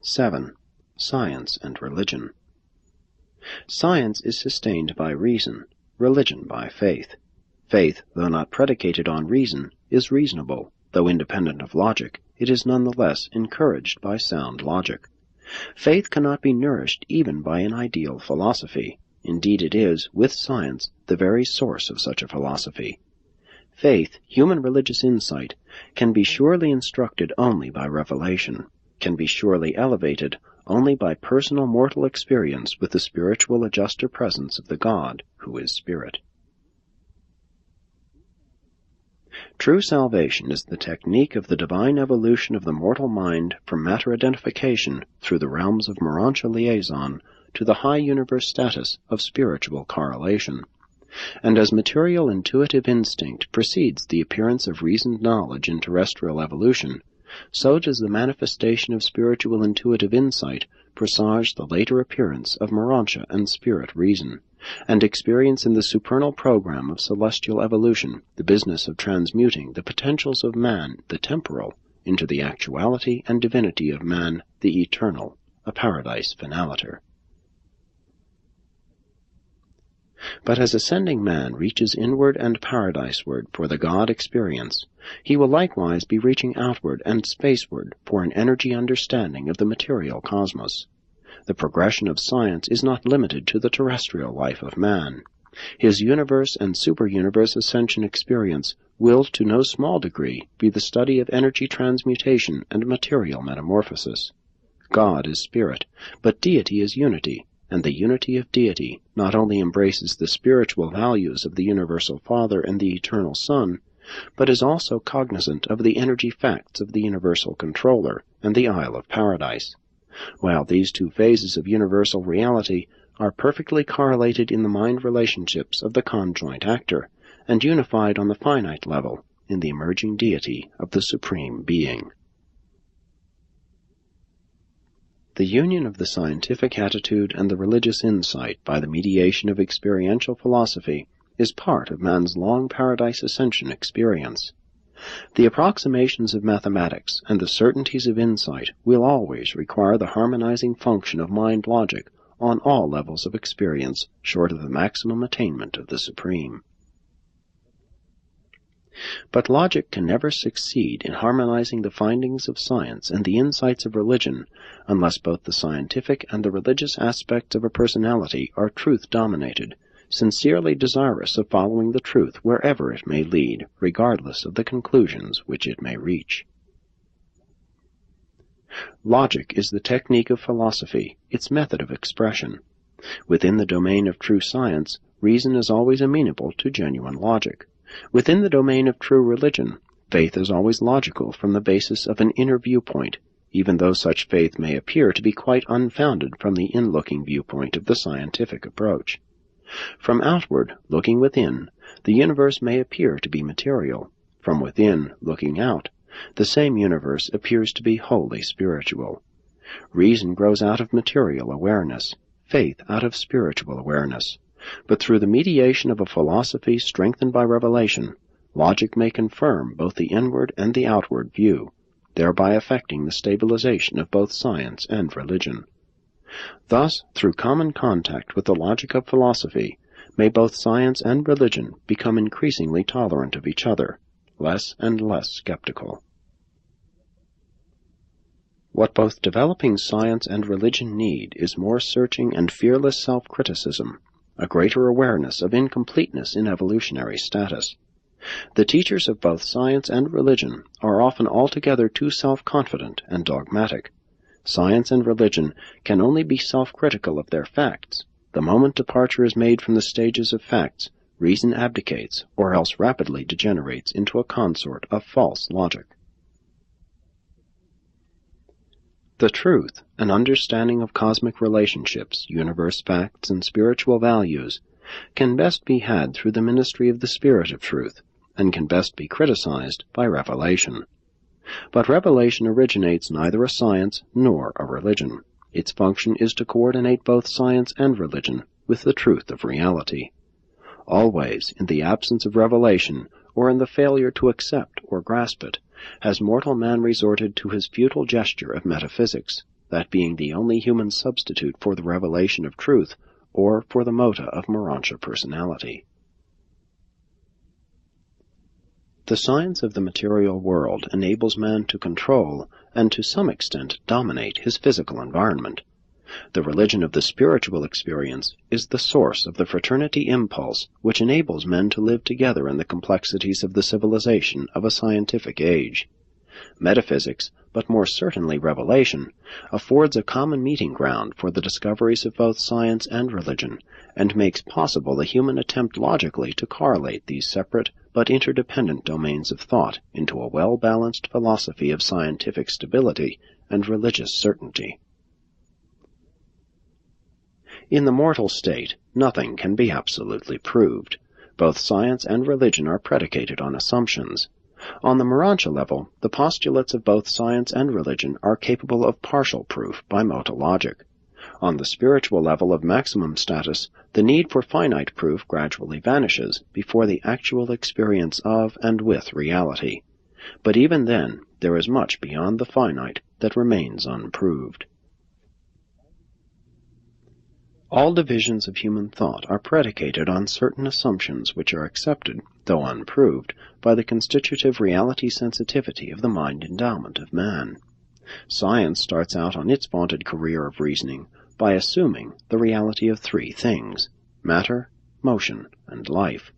7. Science and religion. Science is sustained by reason, religion by faith. Faith, though not predicated on reason, is reasonable. Though independent of logic, it is nonetheless encouraged by sound logic. Faith cannot be nourished even by an ideal philosophy. Indeed, it is, with science, the very source of such a philosophy. Faith, human religious insight, can be surely instructed only by revelation, can be surely elevated only by personal mortal experience with the spiritual adjuster presence of the God who is Spirit. True salvation is the technique of the divine evolution of the mortal mind from matter identification through the realms of Urantia liaison to the high universe status of spiritual correlation. And as material intuitive instinct precedes the appearance of reasoned knowledge in terrestrial evolution, so does the manifestation of spiritual intuitive insight presage the later appearance of Urantia and spirit reason, and experience in the supernal program of celestial evolution the business of transmuting the potentials of man, the temporal, into the actuality and divinity of man, the eternal, a paradise finaliter. But as ascending man reaches inward and paradiseward for the God experience, he will likewise be reaching outward and spaceward for an energy understanding of the material cosmos. The progression of science is not limited to the terrestrial life of man. His universe and super-universe ascension experience will to no small degree be the study of energy transmutation and material metamorphosis. God is spirit, but deity is unity, and the unity of deity not only embraces the spiritual values of the universal Father and the eternal Son, but is also cognizant of the energy facts of the universal controller and the Isle of Paradise. While these two phases of universal reality are perfectly correlated in the mind relationships of the conjoint actor, and unified on the finite level in the emerging deity of the Supreme Being. The union of the scientific attitude and the religious insight by the mediation of experiential philosophy is part of man's long paradise ascension experience. The approximations of mathematics and the certainties of insight will always require the harmonizing function of mind logic on all levels of experience short of the maximum attainment of the Supreme. But logic can never succeed in harmonizing the findings of science and the insights of religion unless both the scientific and the religious aspects of a personality are truth-dominated, sincerely desirous of following the truth wherever it may lead, regardless of the conclusions which it may reach. Logic is the technique of philosophy, its method of expression. Within the domain of true science, reason is always amenable to genuine logic. Within the domain of true religion, faith is always logical from the basis of an inner viewpoint, even though such faith may appear to be quite unfounded from the in-looking viewpoint of the scientific approach. From outward, looking within, the universe may appear to be material. From within, looking out, the same universe appears to be wholly spiritual. Reason grows out of material awareness, faith out of spiritual awareness. But through the mediation of a philosophy strengthened by revelation, logic may confirm both the inward and the outward view, thereby effecting the stabilization of both science and religion. Thus, through common contact with the logic of philosophy, may both science and religion become increasingly tolerant of each other, less and less skeptical. What both developing science and religion need is more searching and fearless self-criticism, a greater awareness of incompleteness in evolutionary status. The teachers of both science and religion are often altogether too self-confident and dogmatic. Science and religion can only be self-critical of their facts. The moment departure is made from the stages of facts, reason abdicates, or else rapidly degenerates into a consort of false logic. The truth, an understanding of cosmic relationships, universe facts, and spiritual values, can best be had through the ministry of the Spirit of Truth, and can best be criticized by revelation. But revelation originates neither a science nor a religion. Its function is to coordinate both science and religion with the truth of reality. Always, in the absence of revelation, or in the failure to accept or grasp it, has mortal man resorted to his futile gesture of metaphysics, that being the only human substitute for the revelation of truth or for the mota of Urantia personality. The science of the material world enables man to control and to some extent dominate his physical environment. The religion of the spiritual experience is the source of the fraternity impulse which enables men to live together in the complexities of the civilization of a scientific age. Metaphysics, but more certainly revelation, affords a common meeting ground for the discoveries of both science and religion, and makes possible the human attempt logically to correlate these separate but interdependent domains of thought into a well-balanced philosophy of scientific stability and religious certainty. In the mortal state, nothing can be absolutely proved. Both science and religion are predicated on assumptions. On the Urantia level, the postulates of both science and religion are capable of partial proof by mota logic. On the spiritual level of maximum status, the need for finite proof gradually vanishes before the actual experience of and with reality. But even then, there is much beyond the finite that remains unproved. All divisions of human thought are predicated on certain assumptions which are accepted, though unproved, by the constitutive reality sensitivity of the mind endowment of man. Science starts out on its vaunted career of reasoning by assuming the reality of three things: matter, motion, and life.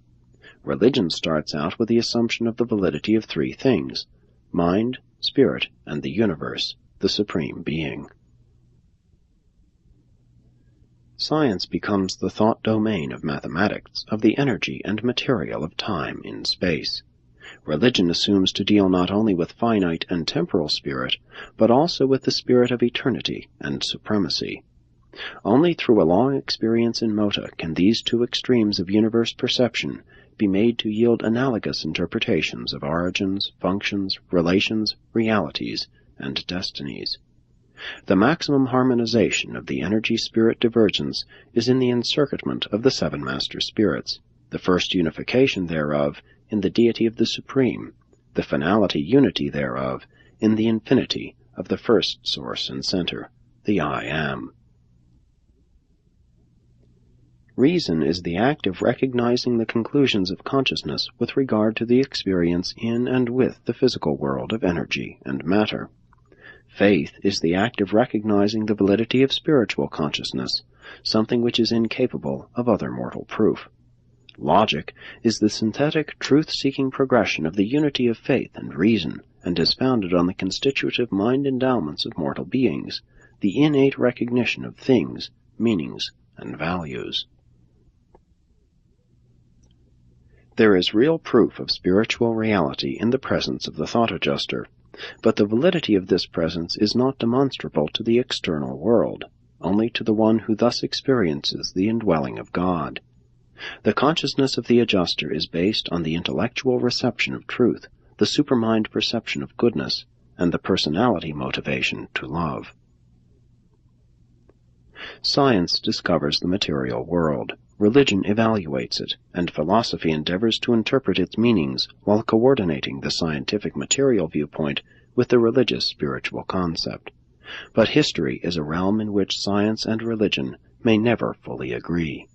Religion starts out with the assumption of the validity of three things: mind, spirit, and the universe, the supreme being. Science becomes the thought domain of mathematics, of the energy and material of time in space. Religion assumes to deal not only with finite and temporal spirit, but also with the spirit of eternity and supremacy. Only through a long experience in mota can these two extremes of universe perception be made to yield analogous interpretations of origins, functions, relations, realities, and destinies. The maximum harmonization of the energy-spirit divergence is in the encircuitment of the seven master spirits, the first unification thereof in the deity of the Supreme, the finality unity thereof in the infinity of the first source and center, the I Am. Reason is the act of recognizing the conclusions of consciousness with regard to the experience in and with the physical world of energy and matter. Faith is the act of recognizing the validity of spiritual consciousness, something which is incapable of other mortal proof. Logic is the synthetic, truth-seeking progression of the unity of faith and reason, and is founded on the constitutive mind endowments of mortal beings, the innate recognition of things, meanings, and values. There is real proof of spiritual reality in the presence of the thought adjuster, but the validity of this presence is not demonstrable to the external world, only to the one who thus experiences the indwelling of God. The consciousness of the adjuster is based on the intellectual reception of truth, the supermind perception of goodness, and the personality motivation to love. Science discovers the material world, religion evaluates it, and philosophy endeavors to interpret its meanings while coordinating the scientific material viewpoint with the religious spiritual concept. But history is a realm in which science and religion may never fully agree.